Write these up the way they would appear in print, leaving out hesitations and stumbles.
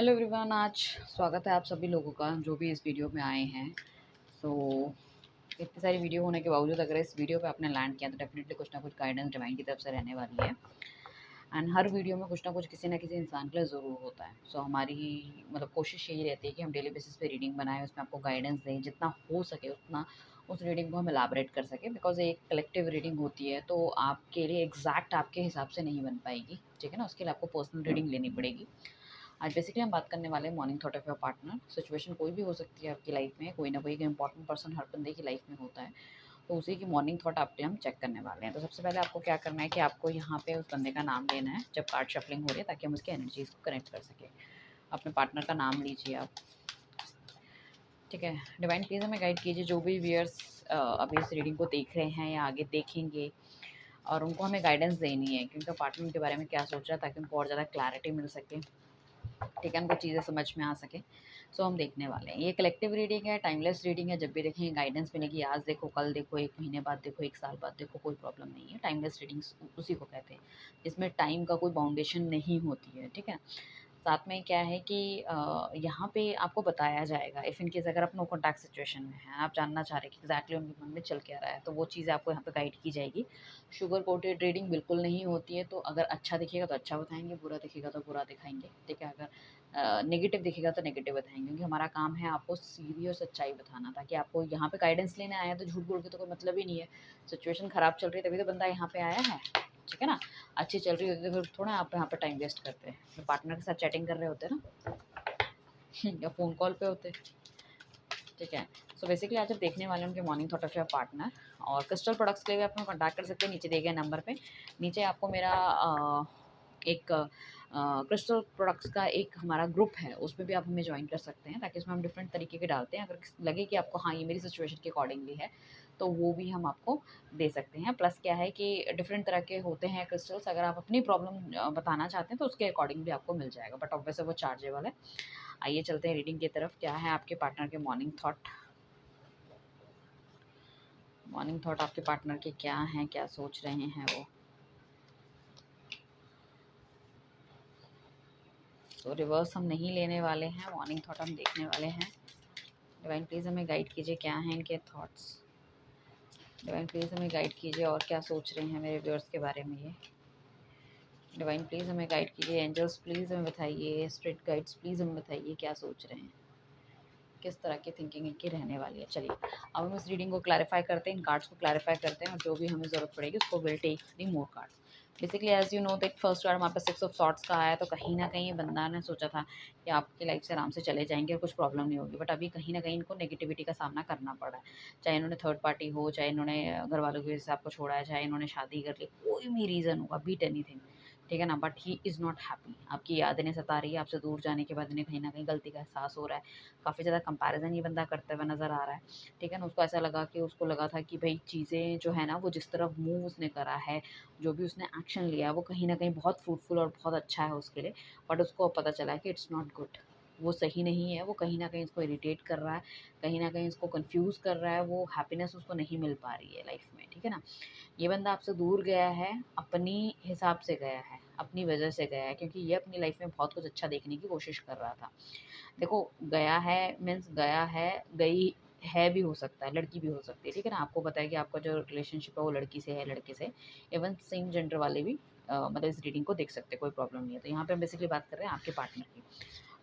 Hello everyone, आज स्वागत है आप सभी लोगों का जो भी इस वीडियो में आए हैं। सो इतनी सारी वीडियो होने के बावजूद अगर इस वीडियो पे आपने लैंड किया तो डेफिनेटली कुछ ना कुछ गाइडेंस डिवाइन की तरफ से रहने वाली है। एंड हर वीडियो में कुछ ना कुछ किसी ना किसी इंसान के लिए ज़रूर होता है। सो हमारी मतलब कोशिश यही रहती है कि हम डेली बेसिस पे रीडिंग बनाएं, उसमें आपको गाइडेंस दें, जितना हो सके उतना उस रीडिंग को हम एलाबरेट कर सकें। बिकॉज एक कलेक्टिव रीडिंग होती है तो आपके लिए एग्जैक्ट आपके हिसाब से नहीं बन पाएगी, ठीक है ना। उसके लिए आपको पर्सनल रीडिंग लेनी पड़ेगी। आज बेसिकली हम बात करने वाले हैं morning thought of your partner. Situation कोई भी हो सकती है आपकी लाइफ में, कोई ना कोई एक इंपॉर्टेंट पर्सन हर बंदे की लाइफ में होता है। तो उसी की मॉर्निंग थॉट आपके हम चेक करने वाले हैं। तो सबसे पहले आपको क्या करना है कि आपको यहाँ पे उस बंदे का नाम लेना है जब कार्ड शफलिंग हो रही है, ताकि हम उसकी एनर्जीज को कनेक्ट कर सकें। अपने पार्टनर का नाम लीजिए आप, ठीक है। डिवाइन प्लीज हमें गाइड कीजिए जो भी व्यूअर्स अभी इस रीडिंग को देख रहे हैं या आगे देखेंगे, और उनको हमें गाइडेंस देनी है कि उनका पार्टनर उनके बारे में क्या सोच रहा है, ताकि उनको और ज़्यादा क्लैरिटी मिल सके, ठीक है, उनको चीज़ें समझ में आ सके। सो हम देखने वाले हैं। ये कलेक्टिव रीडिंग है, टाइमलेस रीडिंग है। जब भी देखेंगे गाइडेंस मिलेगी। आज देखो, कल देखो, 1 महीने बाद देखो, 1 साल बाद देखो, कोई प्रॉब्लम नहीं है। टाइमलेस रीडिंग्स उसी को कहते हैं जिसमें टाइम का कोई बाउंडेशन नहीं होती है, ठीक है। साथ में क्या है कि यहाँ पे आपको बताया जाएगा, इफ़ इन केस अगर आप नो कॉन्टैक्ट सिचुएशन में हैं, आप जानना चाह रहे हैं कि एग्जैक्टली उनके मन में चल क्या रहा है, तो वो चीज़ें आपको यहाँ पे गाइड की जाएगी। शुगर कोटेड रीडिंग बिल्कुल नहीं होती है। तो अगर अच्छा दिखेगा तो अच्छा बताएंगे, बुरा दिखेगा तो बुरा दिखाएंगे, ठीक है। अगर नेगेटिव दिखेगा तो नेगेटिव बताएंगे, क्योंकि हमारा काम है आपको सीधी और सच्चाई बताना, ताकि आपको यहाँ पे गाइडेंस लेने आया है तो झूठ बोल के तो कोई मतलब ही नहीं है। सिचुएशन ख़राब चल रही है तभी तो बंदा यहाँ पे आया है, ठीक है ना। अच्छी चल रही होती तो फिर थोड़ा आप यहाँ पे टाइम वेस्ट करते हैं। तो पार्टनर के साथ चैटिंग कर रहे होते हैं ना या फ़ोन कॉल पे होते, ठीक है। सो बेसिकली आज आप देखने वाले हैं उनके morning thought of your partner. और क्रिस्टल प्रोडक्ट्स के लिए आप कॉन्टैक्ट कर सकते हैं नीचे दिए गए नंबर पे। नीचे आपको मेरा एक क्रिस्टल प्रोडक्ट्स का एक हमारा ग्रुप है, उसमें भी आप हमें ज्वाइन कर सकते हैं, ताकि उसमें हम डिफरेंट तरीके के डालते हैं। अगर लगे कि आपको हाँ ये मेरी सिचुएशन के अकॉर्डिंगली है, तो वो भी हम आपको दे सकते हैं। प्लस क्या है कि डिफरेंट तरह के होते हैं क्रिस्टल्स। अगर आप अपनी प्रॉब्लम बताना चाहते हैं तो उसके अकॉर्डिंग भी आपको मिल जाएगा, बट ऑब्वियसली वो चार्जेबल है। आइए चलते हैं रीडिंग की तरफ। क्या है आपके पार्टनर के मॉर्निंग थॉट? मॉर्निंग थॉट आपके पार्टनर के क्या हैं, क्या सोच रहे हैं वो? तो रिवर्स हम नहीं लेने वाले हैं, मॉर्निंग थॉट हम देखने वाले हैं। डिवाइन प्लीज़ हमें गाइड कीजिए, क्या हैं इनके थॉट्स। डिवाइन प्लीज़ हमें गाइड कीजिए और क्या सोच रहे हैं मेरे व्यूअर्स के बारे में ये। डिवाइन प्लीज़ हमें गाइड कीजिए। एंजल्स प्लीज़ हमें बताइए। स्पिरिट गाइड्स प्लीज़ हमें बताइए क्या सोच रहे हैं, किस तरह की थिंकिंग इनकी रहने वाली है। चलिए अब हम इस रीडिंग को क्लैरिफाई करते हैं, इन कार्ड्स को क्लैरिफाई करते हैं, और जो भी हमें ज़रूरत पड़ेगी उसको will take the more cards. Basically as you know that first card हमारे पास 6 ऑफ सॉर्ट्स का आया, तो कहीं ना कहीं बंदा ने सोचा था कि आपकी लाइफ से आराम से चले जाएंगे और कुछ प्रॉब्लम नहीं होगी, बट अभी कहीं ना कहीं इनको नेगेटिविटी का सामना करना पड़ रहा है। चाहे इन्होंने थर्ड पार्टी हो, चाहे इन्होंने घर वालों की वजह से आपको छोड़ा है, चाहे इन्होंने शादी कर ली, कोई भी रीज़न होगा, बीट एनीथिंग, ठीक है ना। But he is not happy. आपकी याद इन्हें सता रही है। आपसे दूर जाने के बाद इन्हें कहीं ना कहीं गलती का एहसास हो रहा है। काफ़ी ज़्यादा कंपैरिजन ये बंदा करते हुए नज़र आ रहा है, ठीक है ना। उसको ऐसा लगा कि उसको लगा था कि भाई चीज़ें जो है ना, वो जिस तरफ मूव उसने करा है, जो भी उसने एक्शन लिया है, वो कहीं न कहीं बहुत फ्रूटफुल और बहुत अच्छा है उसके लिए। बट उसको अब पता चला है कि इट्स नॉट गुड, वो सही नहीं है। वो कहीं न कहीं इसको इरिटेट कर रहा है, कहीं न कहीं इसको कन्फ्यूज़ कर रहा है। वो हैप्पीनेस उसको नहीं मिल पा रही है लाइफ़ में, ठीक है ना। ये बंदा आपसे दूर गया है, अपनी हिसाब से गया है, अपनी वजह से गया है, क्योंकि ये अपनी लाइफ़ में बहुत कुछ अच्छा देखने की कोशिश कर रहा था। देखो, गया है मीन्स गया है, गई है भी हो सकता है, लड़की भी हो सकती है, ठीक है ना। आपको पता है कि आपका जो रिलेशनशिप है वो लड़की से है, लड़के से। इवन सेम जेंडर वाले भी मतलब इस रीडिंग को देख सकते हैं, कोई प्रॉब्लम नहीं है। तो यहाँ पे हम बेसिकली बात कर रहे हैं आपके पार्टनर की।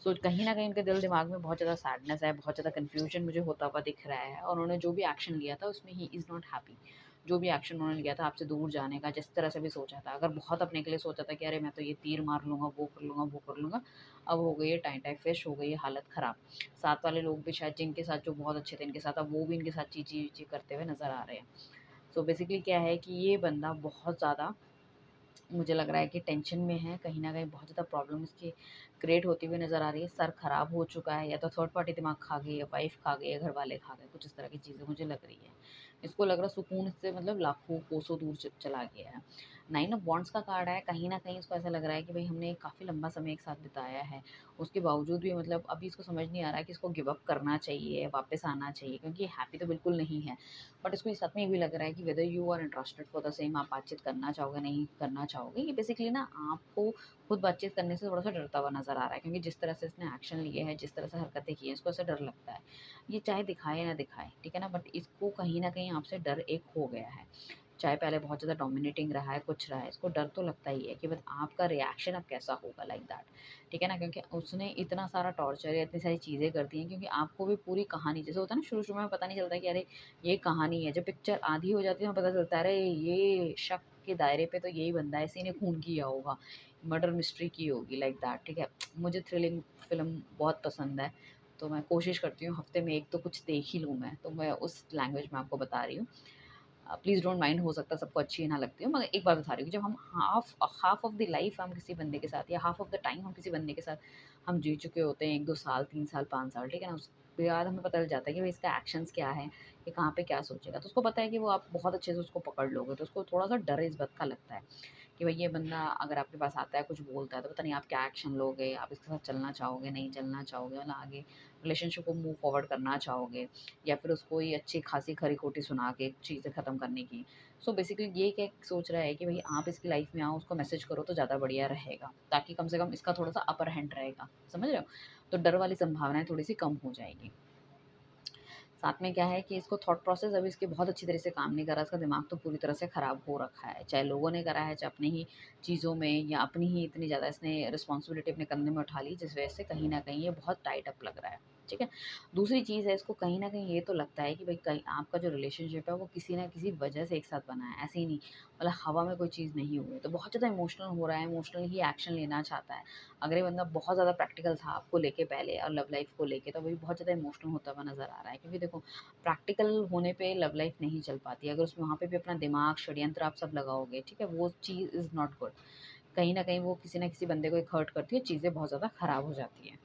सो कहीं न कहीं उनके दिल दिमाग में बहुत ज़्यादा सैडनेस है, बहुत ज़्यादा कन्फ्यूजन मुझे होता हुआ दिख रहा है, और उन्होंने जो भी एक्शन लिया था उसमें ही इज़ नॉट हैप्पी। जो भी एक्शन उन्होंने लिया था आपसे दूर जाने का, जिस तरह से भी सोचा था, अगर बहुत अपने के लिए सोचा था कि अरे मैं तो ये तीर मार लूँगा, वो कर लूँगा, वो कर लूँगा, अब हो गई है टाई-टाई फिश, हो गई है हालत ख़राब। साथ वाले लोग भी शायद जिनके साथ जो बहुत अच्छे थे इनके साथ, अब वो भी इनके साथ ची-ची करते हुए नज़र आ रहे हैं। सो बेसिकली क्या है कि ये बंदा बहुत ज़्यादा, मुझे लग रहा है कि टेंशन में है, कहीं न कहीं बहुत ज़्यादा प्रॉब्लम इसकी क्रिएट होती हुई नज़र आ रही है। सर ख़राब हो चुका है, या तो थर्ड पार्टी दिमाग खा गई, या वाइफ़ खा गई, या घर वाले खा गए, कुछ इस तरह की चीज़ें मुझे लग रही है। इसको लग रहा है सुकून इससे मतलब लाखों कोसों दूर चला गया है। 9 ऑफ वांड्स का कार्ड है, कहीं न कहीं इसको ऐसा लग रहा है कि भई हमने काफ़ी लंबा समय एक साथ बिताया है, उसके बावजूद भी मतलब अभी इसको समझ नहीं आ रहा है कि इसको गिव अप करना चाहिए, वापस आना चाहिए, क्योंकि हैप्पी तो बिल्कुल नहीं है। बट इसको इस साथ में ये भी लग रहा है कि whether you are interested for the same, आप बातचीत करना चाहोगे, नहीं करना चाहोगे। ये बेसिकली ना आपको खुद बातचीत करने से थोड़ा-सा डरता हुआ नज़र आ रहा है, क्योंकि जिस तरह से इसने एक्शन लिए हैं, जिस तरह से हरकतें की हैं, इसको ऐसा डर लगता है। ये चाहे दिखाए या ना दिखाए, ठीक है ना? बट इसको कहीं न कहीं आपसे डर एक हो गया है। चाहे पहले बहुत ज़्यादा डोमिनेटिंग रहा है, कुछ रहा है, इसको डर तो लगता ही है कि बस आपका रिएक्शन अब कैसा होगा, लाइक दैट, ठीक है ना? क्योंकि उसने इतना सारा टॉर्चर या इतनी सारी चीज़ें कर दी हैं, क्योंकि आपको भी पूरी कहानी, जैसे होता है ना शुरू-शुरू में पता नहीं चलता कि अरे ये कहानी है, जब पिक्चर आधी हो जाती है तो पता चलता है अरे ये शक के दायरे पे तो यही बंदा है, इसी ने खून किया होगा, मर्डर मिस्ट्री की होगी, लाइक दैट, ठीक है? मुझे थ्रिलिंग फ़िल्म बहुत पसंद है, तो मैं कोशिश करती हूँ हफ़्ते में 1 तो कुछ देख ही लूँ मैं, तो मैं उस लैंग्वेज में आपको बता रही हूँ। प्लीज़ डोंट माइंड, हो सकता है सबको अच्छी ना लगती हो, मगर एक बात बता रही हूँ कि जब हम हाफ़ ऑफ़ द लाइफ़ हम किसी बंदे के साथ, या हाफ़ ऑफ़ द टाइम हम किसी बंदे के साथ हम जी चुके होते हैं, 1-2 साल, 3 साल, 5 साल, ठीक है ना? उसके बाद हमें पता चल जाता है कि भाई इसका एक्शंस क्या है, ये कहाँ पे क्या सोचेगा। तो उसको पता है कि वो आप बहुत अच्छे से उसको पकड़ लोगे, तो उसको थोड़ा-सा डर इस बात का लगता है कि भाई ये बंदा अगर आपके पास आता है, कुछ बोलता है, तो पता नहीं आप क्या एक्शन लोगे, आप इसके साथ चलना चाहोगे, नहीं चलना चाहोगे, मतलब आगे रिलेशनशिप को मूव फॉरवर्ड करना चाहोगे, या फिर उसको ये अच्छी खासी खरी-खोटी सुना के चीज़ें ख़त्म करने की। सो बेसिकली ये क्या सोच रहा है कि भई आप इसकी लाइफ़ में आओ, उसको मैसेज करो तो ज़्यादा बढ़िया रहेगा, ताकि कम से कम इसका थोड़ा-सा अपर हैंड रहेगा, समझ रहे हो? तो डर वाली संभावनाएँ थोड़ी-सी कम हो जाएगी। साथ में क्या है कि इसको थॉट प्रोसेस अभी इसके बहुत अच्छी तरह से काम नहीं कर रहा, इसका दिमाग तो पूरी तरह से ख़राब हो रखा है। चाहे लोगों ने करा है, चाहे अपनी ही चीज़ों में, या अपनी ही इतनी ज़्यादा इसने रिस्पॉन्सिबिलिटी अपने कंधे में उठा ली, जिस वजह से कहीं न कहीं ये बहुत टाइट अप लग रहा है, ठीक है? दूसरी चीज़ है, इसको कहीं न कहीं ये तो लगता है कि भई कहीं आपका जो रिलेशनशिप है वो किसी न किसी वजह से एक साथ बना है, ऐसे ही नहीं, मतलब हवा में कोई चीज़ नहीं हुई है। तो बहुत ज़्यादा इमोशनल हो रहा है, इमोशनली ही एक्शन लेना चाहता है। अगर ये बंदा बहुत ज़्यादा प्रैक्टिकल था आपको लेके पहले और लव लाइफ़ को लेके, तो अभी बहुत ज़्यादा इमोशनल होता हुआ नज़र आ रहा है, क्योंकि देखो प्रैक्टिकल होने पे लव लाइफ नहीं चल पाती। अगर उसमें वहाँ पे भी अपना दिमाग, षड्यंत्र आप सब लगाओगे, ठीक है? वो चीज़ इज़ नॉट गुड। कहीं न कहीं वो किसी न किसी बंदे को एक हर्ट करती है, चीज़ें बहुत ज़्यादा ख़राब हो जाती हैं।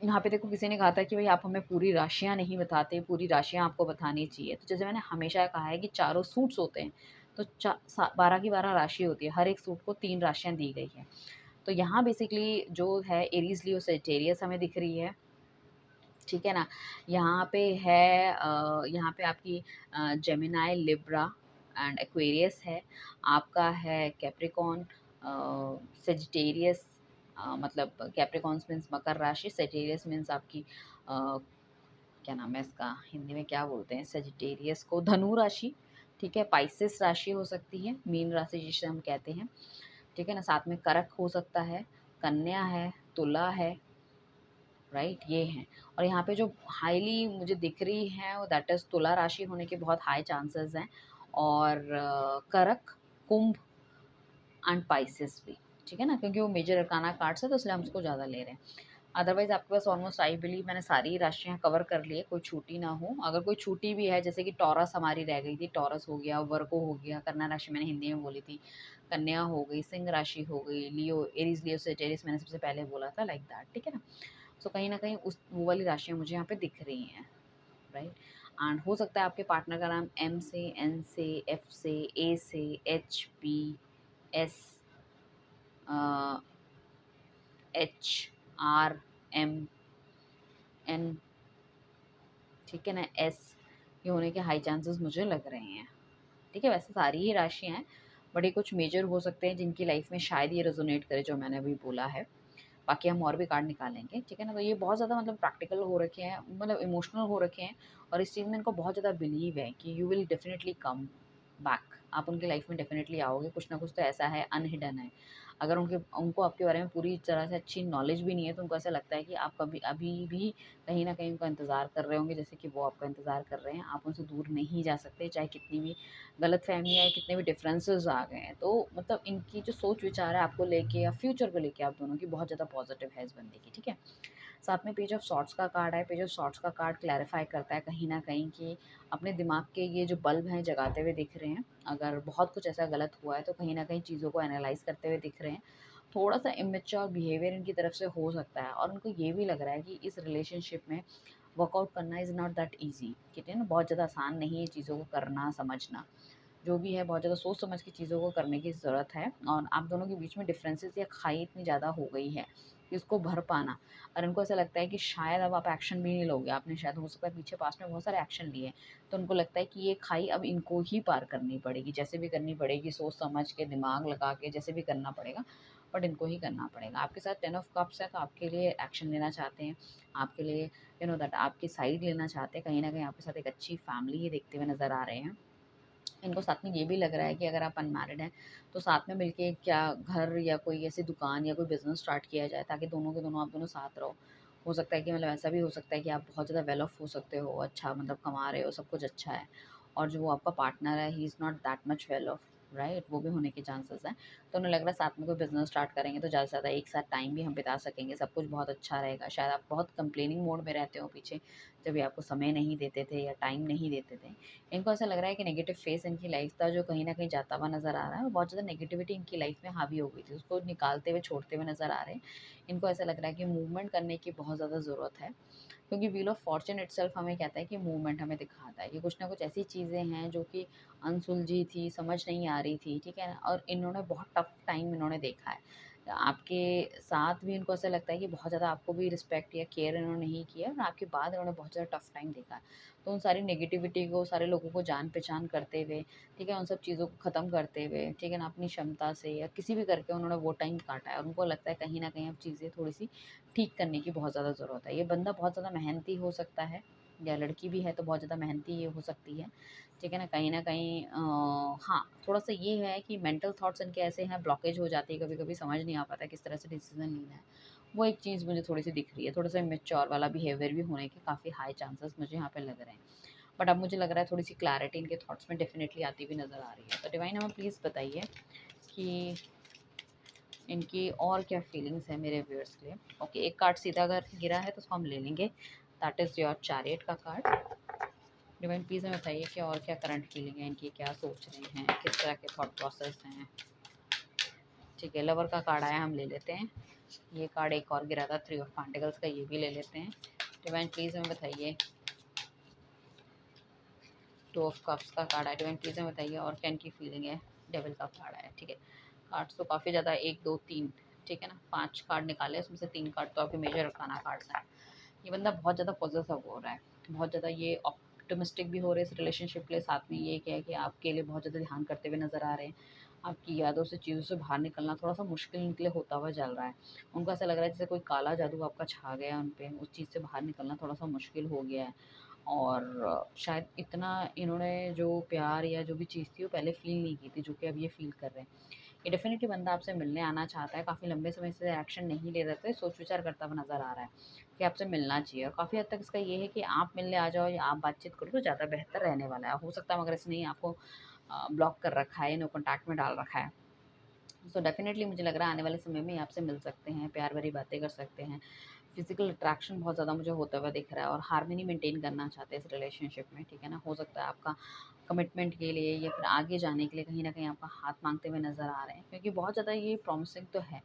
यहाँ पे देखो किसी ने कहा था कि भई आप हमें पूरी राशियाँ नहीं बताते, पूरी राशियाँ आपको बतानी चाहिए। तो जैसे मैंने हमेशा कहा है कि चारों सूट्स होते हैं, तो 12 की 12 राशि होती है। हर एक सूट को 3 राशियाँ दी गई हैं। तो यहाँ बेसिकली जो है एरीज़, लियो, सजिटेरियस हमें दिख रही है। ठीक है ना? यहाँ पे है यहाँ पे आपकी जेमिनी, लिब्रा एंड एक्वेरियस है। आपका है कैप्रिकॉर्न, सेजिटेरियस, मतलब कैप्रिकॉर्न्स मीन्स मकर राशि, सेजिटेरियस मीन्स आपकी क्या नाम है इसका, हिंदी में क्या बोलते हैं सेजिटेरियस को, धनु राशि, ठीक है? पाइसेस राशि हो सकती है, मीन राशि जिसे हम कहते हैं, ठीक है ना? साथ में कर्क हो सकता है, कन्या है, तुला है, राइट, ये हैं। और यहाँ पे जो हाईली मुझे दिख रही है वो दैट इज़ तुला राशि होने के बहुत हाई चांसेस हैं, और कर्क, कुंभ एंड पाइसेस भी, ठीक है ना? क्योंकि वो मेजर अरकाना कार्ड्स है, तो इसलिए हम उसको ज़्यादा ले रहे हैं। अदरवाइज़ आपके पास ऑलमोस्ट आई बिलीव मैंने सारी ही राशियाँ कवर कर ली है, कोई छूटी ना हो। अगर कोई छूटी भी है, जैसे कि टॉरस हमारी रह गई थी, टॉरस हो गया, वर्गो हो गया, कन्या राशि मैंने हिंदी में बोली थी, कन्या हो गई, सिंह राशि हो गई, लियो, एरीज़, लियो, सजिटेरियस मैंने सबसे पहले बोला था, लाइक दैट, ठीक है ना? सो कहीं न कहीं उस वो वाली राशियाँ मुझे यहाँ पे दिख रही हैं, राइट? एंड हो सकता है आपके पार्टनर का नाम एम से, एन से, एफ से, ए से, H, P, S, A, H, R, M, N, ठीक है ना, एस, ये होने के हाई चांसेस मुझे लग रहे हैं, ठीक है? वैसे सारी ही राशियाँ हैं, बट ये कुछ मेजर हो सकते हैं जिनकी लाइफ में शायद ये रेज़ोनेट करे जो मैंने अभी बोला है। बाकी हम और भी कार्ड निकालेंगे, ठीक है ना? तो ये बहुत ज़्यादा मतलब प्रैक्टिकल हो रखे हैं, मतलब इमोशनल हो रखे हैं, और इस चीज़ में इनको बहुत ज़्यादा बिलीव है कि you will definitely come back, आप उनकी लाइफ में डेफ़िनिटली आओगे, कुछ ना कुछ तो ऐसा है, अनहिडन है। अगर उनको आपके बारे में पूरी तरह से अच्छी नॉलेज भी नहीं है, तो उनको ऐसा लगता है कि आप कभी अभी भी कहीं न कहीं उनका इंतज़ार कर रहे होंगे, जैसे कि वो आपका इंतज़ार कर रहे हैं। आप उनसे दूर नहीं जा सकते, चाहे कितनी भी गलतफ़हमियाँ या कितने भी डिफरेंसेस आ गए हैं। तो मतलब इनकी जो सोच विचार है आपको लेके या फ्यूचर को लेके आप दोनों की बहुत ज़्यादा पॉजिटिव है इस बंदे की, ठीक है? साथ में पेज ऑफ सॉर्ट्स का कार्ड है। पेज ऑफ सॉर्ट्स का कार्ड क्लैरिफाई करता है कहीं न कहीं कि अपने दिमाग के ये जो बल्ब हैं जगाते हुए दिख रहे हैं। अगर बहुत कुछ ऐसा गलत हुआ है तो कहीं न कहीं चीज़ों को एनालाइज़ करते हुए दिख रहे हैं। थोड़ा-सा इमैच्योर बिहेवियर इनकी तरफ से हो सकता है, और उनको ये भी लग रहा है कि इस रिलेशनशिप में वर्कआउट करना इज़ नॉट दैट ईज़ी, ठीक है ना? बहुत ज़्यादा आसान नहीं है चीज़ों को करना, समझना। जो भी है बहुत ज़्यादा सोच समझ के चीज़ों को करने की ज़रूरत है, और आप दोनों के बीच में डिफरेंसेस या खाई इतनी ज़्यादा हो गई है इसको भर पाना। और इनको ऐसा लगता है कि शायद अब आप एक्शन भी नहीं लोगे, आपने शायद हो सकता है पीछे पास्ट में बहुत सारे एक्शन लिए हैं, तो उनको लगता है कि ये खाई अब इनको ही पार करनी पड़ेगी, जैसे भी करनी पड़ेगी, सोच समझ के, दिमाग लगा के, जैसे भी करना पड़ेगा, बट इनको ही करना पड़ेगा। आपके साथ 10 ऑफ कप्स है, तो आपके लिए एक्शन लेना चाहते हैं, आपके लिए दैट आपकी साइड लेना चाहते हैं, कहीं न कहीं आपके साथ एक अच्छी फैमिली ही देखते हुए नज़र आ रहे हैं। इनको साथ में ये भी लग रहा है कि अगर आप अनमैरिड हैं, तो साथ में मिलके क्या घर या कोई ऐसी दुकान या कोई बिज़नेस स्टार्ट किया जाए, ताकि दोनों के दोनों आप दोनों साथ रहो। हो सकता है कि मतलब ऐसा भी हो सकता है कि आप बहुत ज़्यादा वेल ऑफ हो सकते हो, अच्छा मतलब कमा रहे हो, सब कुछ अच्छा है, और जो वो आपका पार्टनर है, he is not that much well of, right? वो भी होने के चांसेस हैं। तो उन्हें लग रहा है साथ में कोई बिज़नेस स्टार्ट करेंगे तो ज़्यादा से ज़्यादा एक साथ टाइम भी हम बिता सकेंगे, सब कुछ बहुत अच्छा रहेगा। शायद आप बहुत कंप्लेनिंग मोड में रहते हो पीछे, जब ये आपको समय नहीं देते थे या टाइम नहीं देते थे। इनको ऐसा लग रहा है कि नेगेटिव फेस इनकी लाइफ था, जो कहीं न कहीं जाता हुआ नज़र आ रहा है, और बहुत ज़्यादा नेगेटिविटी इनकी लाइफ में हावी हो गई थी, उसको निकालते हुए, छोड़ते हुए नज़र आ रहे हैं। इनको ऐसा लग रहा है कि मूवमेंट करने की बहुत ज़्यादा ज़रूरत है, क्योंकि व्हील ऑफ फॉर्च्यून इटसेल्फ हमें कहता है कि मूवमेंट हमें दिखाता है कि कुछ ना कुछ ऐसी चीज़ें हैं जो कि अनसुलझी थी, समझ नहीं आ रही थी, ठीक है ना? और इन्होंने बहुत टफ टाइम इन्होंने देखा है। आपके साथ भी इनको ऐसा लगता है कि बहुत ज़्यादा आपको भी रिस्पेक्ट या केयर इन्होंने नहीं किया, और आपके बाद इन्होंने बहुत ज़्यादा टफ टाइम देखा है। तो उन सारी नेगेटिविटी को, सारे लोगों को जान-पहचान करते हुए, ठीक है, उन सब चीज़ों को ख़त्म करते हुए, ठीक है ना, अपनी क्षमता से या किसी भी करके उन्होंने वो टाइम काटा है, और उनको लगता है कहीं न कहीं अब चीज़ें थोड़ी-सी ठीक करने की बहुत ज़्यादा ज़रूरत है। ये बंदा बहुत ज़्यादा मेहनती हो सकता है, या लड़की भी है तो बहुत ज़्यादा मेहनती ये हो सकती है, ठीक है ना? कहीं न कहीं हाँ, थोड़ा-सा ये है कि मेंटल थॉट्स इनके ऐसे हैं, ब्लॉकेज हो जाती है कभी-कभी, समझ नहीं आ पाता है किस तरह से डिसीज़न लेना है। वो एक चीज़ मुझे थोड़ी-सी दिख रही है, थोड़ा-सा इमैच्योर वाला बिहेवियर भी होने के काफ़ी हाई चांसेस मुझे यहाँ पे लग रहे हैं। बट अब मुझे लग रहा है थोड़ी-सी क्लैरिटी इनके थॉट्स में डेफ़िनिटली आती हुई नज़र आ रही है। तो डिवाइन हमें प्लीज़ बताइए कि इनकी और क्या फीलिंग्स है मेरे व्यूअर्स के लिए। ओके, एक कार्ड सीधा अगर गिरा है तो उसको हम ले लेंगे, दैट इज़ योर चैरियट का कार्ड। डिवाइन प्लीज़ हमें बताइए कि और क्या करंट फीलिंग है इनकी, क्या सोच रहे हैं, किस तरह के थॉट प्रोसेस हैं। ठीक है, लवर का कार्ड आया, हम ले लेते हैं। ये कार्ड एक और गिरा था, 3 ऑफ पेंटिकल्स का, ये भी ले लेते हैं। डिवाइन प्लीज़ हमें बताइए, 2 ऑफ कप्स का कार्ड आया, डिवाइन प्लीज़ हमें बताइए और क्या इनकी फीलिंग है। डेविल का कार्ड आया, ठीक है। कार्ड्स तो काफ़ी ज़्यादा, 1 2 3, ठीक है ना, 5 कार्ड निकाले, उसमें से 3 कार्ड तो आपके मेजर अरकाना कार्ड्स हैं। ये बंदा बहुत ज़्यादा पॉसेसिव हो रहा है, बहुत ज़्यादा ये ऑप्टिमिस्टिक भी हो रहे हैं इस रिलेशनशिप के लिए, साथ में ये क्या है कि आपके लिए बहुत ज़्यादा ध्यान करते हुए नज़र आ रहे हैं। आपकी यादों से, चीज़ों से बाहर निकलना थोड़ा-सा मुश्किल इनके लिए होता हुआ चल रहा है। उनको ऐसा लग रहा है जैसे कोई काला जादू आपका छा गया है उन पे, उस चीज़ से बाहर निकलना थोड़ा-सा मुश्किल हो गया है। और शायद इतना इन्होंने जो प्यार या जो भी चीज़ थी वो पहले फ़ील नहीं की थी, जो कि अब ये फ़ील कर रहे हैं। ये डेफ़िनिटली बंदा आपसे मिलने आना चाहता है, काफ़ी लंबे समय से एक्शन नहीं ले रहे थे, सोच-विचार करता हुआ नज़र आ रहा है कि आपसे मिलना चाहिए, और काफ़ी हद तक इसका ये है कि आप मिलने आ जाओ या आप बातचीत करो तो ज़्यादा बेहतर रहने वाला है। हो सकता है मगर इसने आपको ब्लॉक कर रखा है, नो कॉन्टैक्ट में डाल रखा है। सो डेफ़िनेटली मुझे लग रहा है आने वाले समय में ये आपसे मिल सकते हैं, प्यार भरी बातें कर सकते हैं। फिज़िकल अट्रैक्शन बहुत ज़्यादा मुझे होता हुआ दिख रहा है, और हार्मनी मेंटेन करना चाहते हैं इस रिलेशनशिप में, ठीक है ना? हो सकता है आपका कमिटमेंट के लिए या फिर आगे जाने के लिए कहीं न कहीं आपका हाथ माँगते हुए नज़र आ रहे हैं, क्योंकि बहुत ज़्यादा ये प्रॉमिसिंग तो है।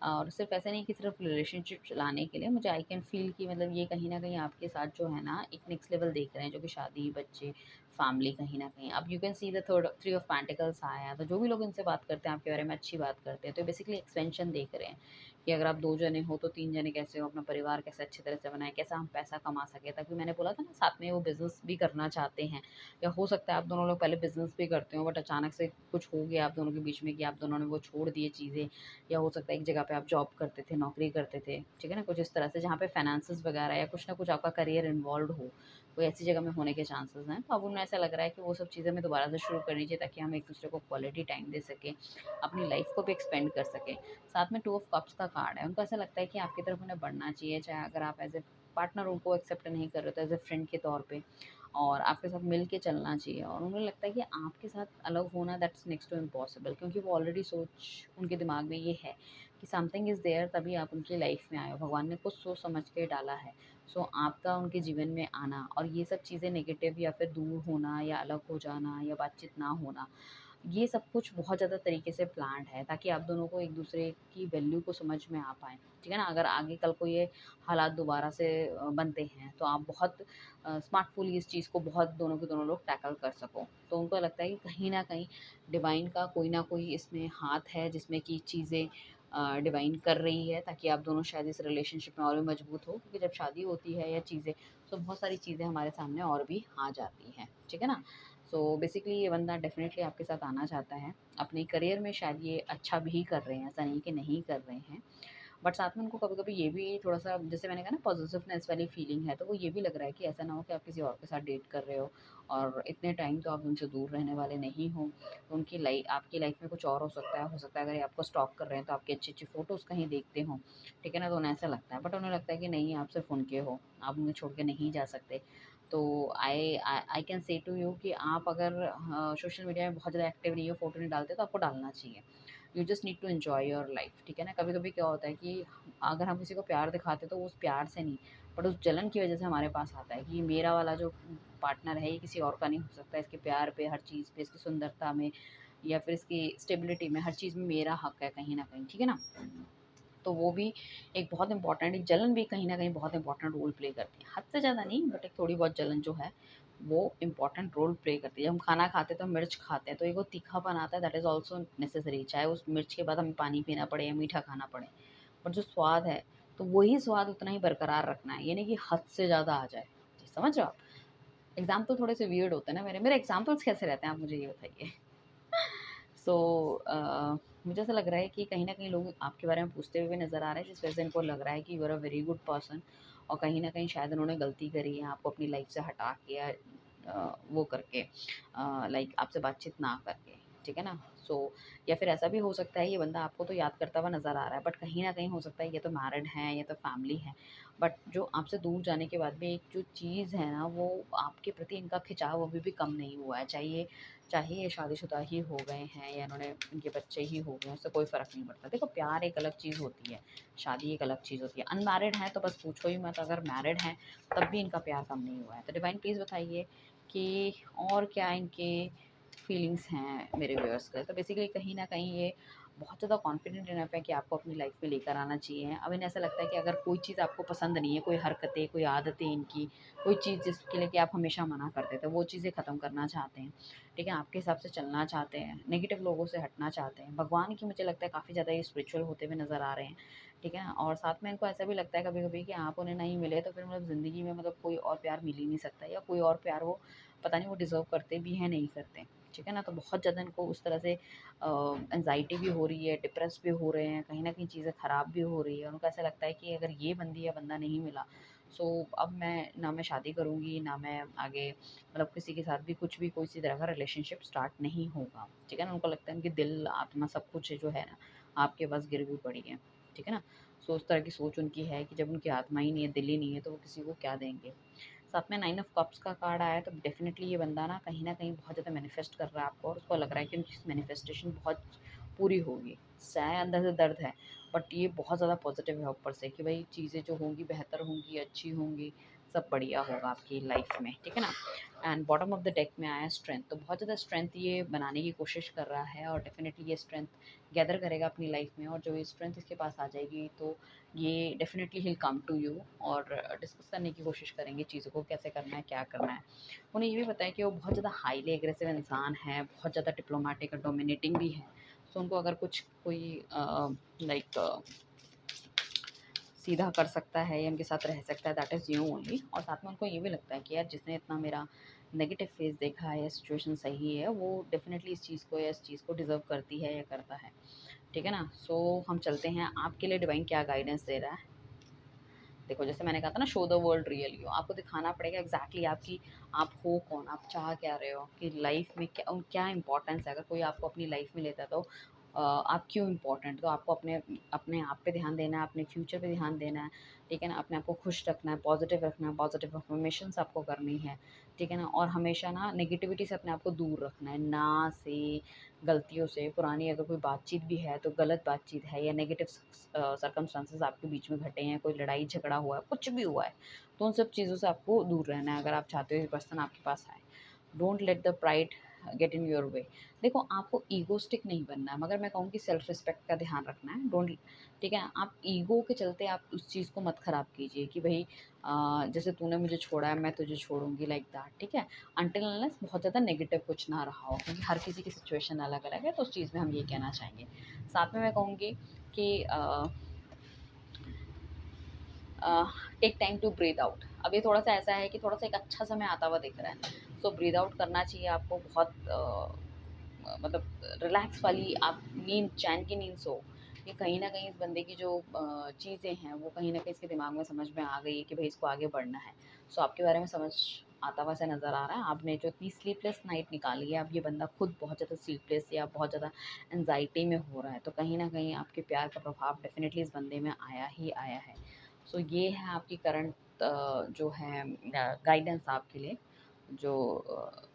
और सिर्फ़ ऐसा नहीं कि सिर्फ़ रिलेशनशिप चलाने के लिए, मुझे आई कैन फ़ील कि मतलब ये कहीं न कहीं आपके साथ जो है ना एक नेक्स्ट लेवल देख रहे हैं, जो कि शादी, बच्चे, फैमिली कहीं न कहीं। अब you can see the third 3 of pentacles आया है, तो जो भी लोग इनसे बात करते हैं आपके बारे में अच्छी बात करते हैं, तो बेसिकली एक्सपेंशन देख रहे हैं कि अगर आप 2 जने हो तो 3 जने कैसे हो, अपना परिवार कैसे अच्छी तरह से बनाएँ, कैसे हम पैसा कमा सकें। ताकि मैंने बोला था ना, साथ में वो बिज़नेस भी करना चाहते हैं, या हो सकता है आप दोनों लोग पहले बिज़नेस भी करते हो, बट अचानक से कुछ हो गया आप दोनों के बीच में कि आप दोनों ने वो छोड़ दिए चीज़ें, या हो सकता है एक जगह पे आप जॉब करते थे, नौकरी करते थे, ठीक है ना? कुछ इस तरह से जहाँ पे फाइनेंसेस वगैरह या कुछ ना कुछ आपका करियर इन्वॉल्व्ड हो, कोई ऐसी जगह में होने के चांसेस हैं। तो अब उन्हें ऐसा लग रहा है कि वो सब चीज़ें हमें दोबारा से शुरू करनी चाहिए, ताकि हम एक-दूसरे को क्वालिटी टाइम दे सकें, अपनी लाइफ़ को भी एक्सपेंड कर सकें। साथ में 2 ऑफ कप्स का कार्ड है, उनको ऐसा लगता है कि आपकी तरफ उन्हें बढ़ना चाहिए, चाहे अगर आप एज़ ए पार्टनर उनको एक्सेप्ट नहीं कर रहे हो, तो एज़ ए फ्रेंड के तौर पे, और आपके साथ मिल के चलना चाहिए, और उन्हें लगता है कि आपके साथ अलग होना दैट्स नेक्स्ट टू इम्पॉसिबल, क्योंकि वो ऑलरेडी सोच उनके दिमाग में ये है कि समथिंग इज़ देयर, तभी आप उनकी लाइफ में आए हो, भगवान ने कुछ सोच समझ के डाला है। सो आपका उनके जीवन में आना और ये सब चीज़ें नेगेटिव या फिर दूर होना या अलग हो जाना या बातचीत ना होना, ये सब कुछ बहुत ज़्यादा तरीके से प्लान्ड है, ताकि आप दोनों को एक-दूसरे की वैल्यू को समझ में आ पाएँ, ठीक है ना? अगर आगे कल को ये हालात दोबारा से बनते हैं, तो आप बहुत स्मार्टफुली इस चीज़ को बहुत दोनों के दोनों लोग टैकल कर सको। तो उनको लगता है कि कहीं न कहीं डिवाइन का कोई ना कोई इसमें हाथ है, जिसमें कि चीज़ें डिवाइन कर रही है, ताकि आप दोनों शायद इस रिलेशनशिप में और भी मजबूत हो, क्योंकि जब शादी होती है या चीज़ें, तो बहुत सारी चीज़ें हमारे सामने और भी आ जाती हैं, ठीक है ना। सो बेसिकली ये बंदा डेफिनेटली आपके साथ आना चाहता है। अपने करियर में शायद ये अच्छा भी कर रहे हैं, ऐसा नहीं कि नहीं कर रहे हैं, बट साथ में उनको कभी-कभी ये भी थोड़ा-सा, जैसे मैंने कहा ना, पॉज़ेसिवनेस वाली फीलिंग है, तो वो ये भी लग रहा है कि ऐसा ना हो कि आप किसी और के साथ डेट कर रहे हो और इतने टाइम तो आप उनसे दूर रहने वाले नहीं हो। तो उनकी आपकी लाइफ़ में कुछ और हो सकता है अगर ये आपको स्टॉक कर रहे हैं तो आपकी अच्छी-अच्छी फ़ोटोज़ कहीं देखते हों, ठीक है ना? तो उन्हें ऐसा लगता है, बट उन्हें लगता है कि नहीं, आप सिर्फ़ उनके हो, आप उन्हें छोड़ के नहीं जा सकते। तो I can say to you कि आप अगर सोशल मीडिया में बहुत ज़्यादा एक्टिव नहीं हो, फ़ोटो नहीं डालते, तो आपको डालना चाहिए। You just need to enjoy your life, ठीक है ना। कभी कभी क्या होता है कि अगर हम किसी को प्यार दिखाते तो वो उस प्यार से नहीं, बट उस जलन की वजह से हमारे पास आता है कि मेरा वाला जो पार्टनर है ये किसी और का नहीं हो सकता, इसके प्यार पे, हर चीज़ पे, इसकी सुंदरता में या फिर इसकी स्टेबिलिटी में, हर चीज़ में मेरा हक है कहीं ना कहीं, ठीक है ना। तो वो भी एक बहुत इंपॉर्टेंट, एक जलन भी कहीं ना कहीं बहुत इंपॉर्टेंट रोल प्ले करती है, हद से ज़्यादा नहीं, बट एक थोड़ी बहुत जलन जो है वो इम्पॉर्टेंट रोल प्ले करती है। जब हम खाना खाते हैं तो मिर्च खाते हैं, तो एक वो तीखापन आता है, दैट इज़ ऑल्सो नेसेसरी, चाहे उस मिर्च के बाद हमें पानी पीना पड़े या मीठा खाना पड़े, बट जो स्वाद है तो वही स्वाद उतना ही बरकरार रखना है, ये नहीं कि हद से ज़्यादा आ जाए। जी, समझ रहे हो आप। एग्जाम्पल थोड़े से वियर्ड होते हैं ना मेरे मेरे एग्जाम्पल्स कैसे रहते हैं, आप मुझे ये बताइए। सो मुझे ऐसा लग रहा है कि कहीं न कहीं लोग आपके बारे में पूछते हुए भी नज़र आ रहे हैं, जिस वजह से इनको लग रहा है कि you are a very good person, और कहीं न कहीं शायद उन्होंने गलती करी है आपको अपनी लाइफ़ से हटा के, या वो करके, लाइक आपसे बातचीत ना करके, ठीक है ना? सो या फिर ऐसा भी हो सकता है ये बंदा आपको तो याद करता हुआ नज़र आ रहा है, बट कहीं न कहीं हो सकता है ये तो मैरिड हैं, ये तो फैमिली है, बट जो आपसे दूर जाने के बाद भी एक जो चीज़ है ना, वो आपके प्रति इनका खिंचाव अभी भी कम नहीं हुआ है। चाहे ये शादीशुदा ही हो गए हैं या इन्होंने, इनके बच्चे ही हो गए हैं, उससे कोई फ़र्क नहीं पड़ता। देखो, प्यार एक अलग चीज़ होती है, शादी एक अलग चीज़ होती है। अनमैरिड हैं तो बस पूछो ही मत, अगर मैरिड हैं तब भी इनका प्यार कम नहीं हुआ है। तो डिवाइन प्लीज़ बताइए कि और क्या इनके फीलिंग्स हैं मेरे व्यूअर्स के। तो बेसिकली कहीं न कहीं ये बहुत ज़्यादा कॉन्फिडेंट इनफ है कि आपको अपनी लाइफ़ में लेकर आना चाहिए। अब इन्हें ऐसा लगता है कि अगर कोई चीज़ आपको पसंद नहीं है, कोई हरकतें, कोई आदतें इनकी, कोई चीज़ जिसके लिए कि आप हमेशा मना करते थे, वो चीज़ें ख़त्म करना चाहते हैं, ठीक है? आपके हिसाब से चलना चाहते हैं, नेगेटिव लोगों से हटना चाहते हैं। भगवान की मुझे लगता है काफ़ी ज़्यादा ये स्पिरिचुअल होते हुए नज़र आ रहे हैं, ठीक है ना? और साथ में इनको ऐसा भी लगता है कभी-कभी कि आप उन्हें नहीं मिले तो फिर मतलब ज़िंदगी में मतलब कोई और प्यार मिल ही नहीं सकता, या कोई और प्यार वो पता नहीं वो डिज़र्व करते भी हैं, नहीं करते, ठीक है ना? तो बहुत ज़्यादा इनको उस तरह से एंग्ज़ायटी भी हो रही है, डिप्रेस भी हो रहे हैं, कहीं न कहीं चीज़ें ख़राब भी हो रही है। उनको ऐसा लगता है कि अगर ये बंदी या बंदा नहीं मिला, सो अब मैं ना मैं शादी करूँगी, ना मैं आगे मतलब किसी के साथ भी कुछ भी कोई सी तरह का रिलेशनशिप स्टार्ट नहीं होगा, ठीक है ना? उनको लगता है उनकी दिल, आत्मा सब कुछ जो है ना, आपके पास गिरवी पड़ी है, ठीक है ना? सो उस तरह की सोच उनकी है कि जब उनकी आत्मा ही नहीं है, दिल ही नहीं है, तो वो किसी को क्या देंगे? साथ में 9 ऑफ कप्स का कार्ड आया है, तो डेफ़िनेटली ये बंदा ना कहीं न कहीं बहुत ज़्यादा मैनिफेस्ट कर रहा है आपको, और उसको लग रहा है कि उनकी मैनिफेस्टेशन बहुत पूरी होगी। चाहे अंदर से दर्द है, बट ये बहुत ज़्यादा पॉज़िटिव है ऊपर से कि भई चीज़ें जो होंगी बेहतर होंगी, अच्छी होंगी, सब बढ़िया होगा आपकी लाइफ़ में, ठीक है ना? And bottom of the deck में आया है स्ट्रेंथ, तो बहुत ज़्यादा स्ट्रेंथ ये बनाने की कोशिश कर रहा है, और डेफ़िनेटली ये स्ट्रेंथ गैदर करेगा अपनी लाइफ़ में, और जो ये स्ट्रेंथ इसके पास आ जाएगी तो ये definitely he will come to you, और डिस्कस करने की कोशिश करेंगे चीज़ों को, कैसे करना है, क्या करना है। उन्हें ये भी पता है कि वो बहुत ज़्यादा हाईली एग्रेसिव इंसान है, बहुत ज़्यादा डिप्लोमैटिक और डोमिनेटिंग भी है। सो उनको अगर कुछ कोई लाइक सीधा कर सकता है या उनके साथ रह सकता है, दैट इज़ यू ओनली। और साथ में उनको ये भी लगता है कि यार जिसने इतना मेरा नेगेटिव फेस देखा है या सिचुएशन सही है, वो डेफ़िनेटली इस चीज़ को या इस चीज़ को डिज़र्व करती है या करता है, ठीक है ना? सो हम चलते हैं, आपके लिए डिवाइन क्या गाइडेंस दे रहा है। देखो, जैसे मैंने कहा था ना, show the world real you, आपको दिखाना पड़ेगा एग्जैक्टली आपकी, आप हो कौन, आप चाह क्या रहे हो, कि लाइफ में क्या क्या इंपॉर्टेंस है। अगर कोई आपको अपनी लाइफ में लेता है तो आप क्यों इम्पोर्टेंट, तो आपको अपने अपने आप पे ध्यान देना है, अपने फ्यूचर पे ध्यान देना है, ठीक है ना? अपने आप को खुश रखना है, पॉजिटिव रखना है, पॉजिटिव अफर्मेशंस आपको करनी है, ठीक है ना? और हमेशा ना नेगेटिविटी से अपने आप को दूर रखना है, ना से गलतियों से पुरानी अगर कोई बातचीत भी है तो गलत बातचीत है, या नेगेटिव सर्कमस्टांसेस आपके बीच में घटे हैं, कोई लड़ाई झगड़ा हुआ है, कुछ भी हुआ है, तो उन सब चीज़ों से आपको दूर रहना है अगर आप चाहते हो ये पर्सन आपके पास आए। Don't let the pride get in your way. देखो, आपको ईगोस्टिक नहीं बनना है, मगर मैं कहूँगी सेल्फ रिस्पेक्ट का ध्यान रखना है। डोंट, ठीक है? आप ईगो के चलते आप उस चीज़ को मत खराब कीजिए कि भई जैसे तूने मुझे छोड़ा है मैं तुझे छोड़ूँगी, लाइक दैट, ठीक है? अनटिल अनलेस बहुत ज़्यादा नेगेटिव कुछ ना रहा हो, क्योंकि हर किसी की सिचुएशन अलग-अलग है, तो उस चीज़ में हम ये कहना चाहेंगे। साथ में मैं कहूँगी कि take time to breathe out. अब ये थोड़ा सा ऐसा है कि थोड़ा सा एक अच्छा समय आता हुआ दिख रहा है, सो ब्रीथ आउट करना चाहिए आपको। बहुत मतलब रिलैक्स वाली आप नींद, चैन की नींद सो। ये कहीं ना कहीं इस बंदे की जो चीज़ें हैं वो कहीं ना कहीं इसके दिमाग में समझ में आ गई है कि भाई इसको आगे बढ़ना है। सो आपके बारे में समझ आता हुआ से नज़र आ रहा है। आपने जो इतनी स्लीपलेस नाइट निकाली है, अब ये बंदा खुद बहुत ज़्यादा स्लीपलेस या बहुत ज़्यादा एनजाइटी में हो रहा है, तो कहीं ना कहीं आपके प्यार का प्रभाव डेफिनेटली इस बंदे में आया ही आया है। सो ये है आपकी करंट जो है गाइडेंस आपके लिए। जो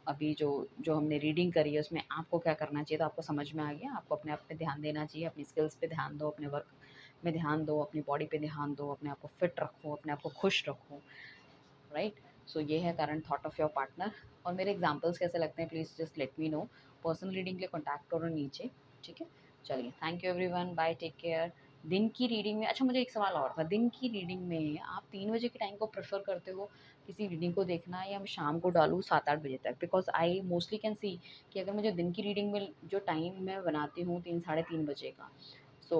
अभी जो जो हमने रीडिंग करी है उसमें आपको क्या करना चाहिए, तो आपको समझ में आ गया। आपको अपने आप पे ध्यान देना चाहिए, अपनी स्किल्स पे ध्यान दो, अपने वर्क में ध्यान दो, अपनी बॉडी पे ध्यान दो, अपने आप को फिट रखो, अपने आप को खुश रखो, राइट। सो ये है current thought of your partner. और मेरे एग्जांपल्स कैसे लगते हैं please just let me know. Personal reading के लिए कॉन्टैक्ट करो नीचे, ठीक है। चलिए, thank you everyone, bye, take care. दिन की रीडिंग में, अच्छा मुझे एक सवाल और था, दिन की रीडिंग में आप 3 बजे के टाइम को प्रेफर करते हो किसी रीडिंग को देखना, या मैं शाम को डालूँ 7-8 बजे तक? Because I mostly can see कि अगर मुझे दिन की रीडिंग में जो टाइम मैं बनाती हूँ 3-3:30 बजे का, सो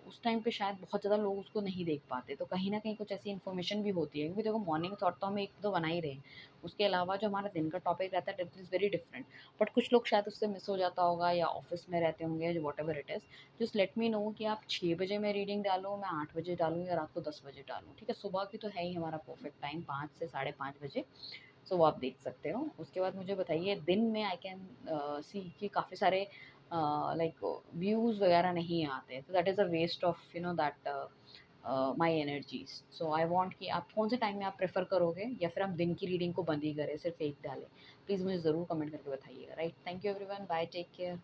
उस टाइम पे शायद बहुत ज़्यादा लोग उसको नहीं देख पाते, तो कहीं न कहीं कुछ ऐसी इन्फॉर्मेशन भी होती है, क्योंकि देखो मॉर्निंग थॉट तो हम एक तो बना ही रहे हैं, उसके अलावा जो हमारा दिन का टॉपिक रहता है that is very different. But कुछ लोग शायद उससे मिस हो जाता होगा, या ऑफिस में रहते होंगे, जो whatever it is. Just let me no कि आप 6 बजे मैं रीडिंग डालूँ, मैं 8 बजे डालूँ, या रात को 10 बजे डालूँ, ठीक है। सुबह की तो है ही हमारा परफेक्ट टाइम 5 से 5:30 बजे। सो वो आप देख सकते हो। उसके बाद मुझे बताइए, दिन में आई कैन सी कि काफ़ी सारे लाइक व्यूज़ वगैरह नहीं आते, तो that is a waste of that my energies. So I want कि आप कौन से टाइम में आप प्रेफर करोगे, या फिर हम दिन की रीडिंग को बंद ही करें, सिर्फ एक डालें? प्लीज़ मुझे ज़रूर कमेंट करके बताइएगा, right. Thank you everyone, bye, take care.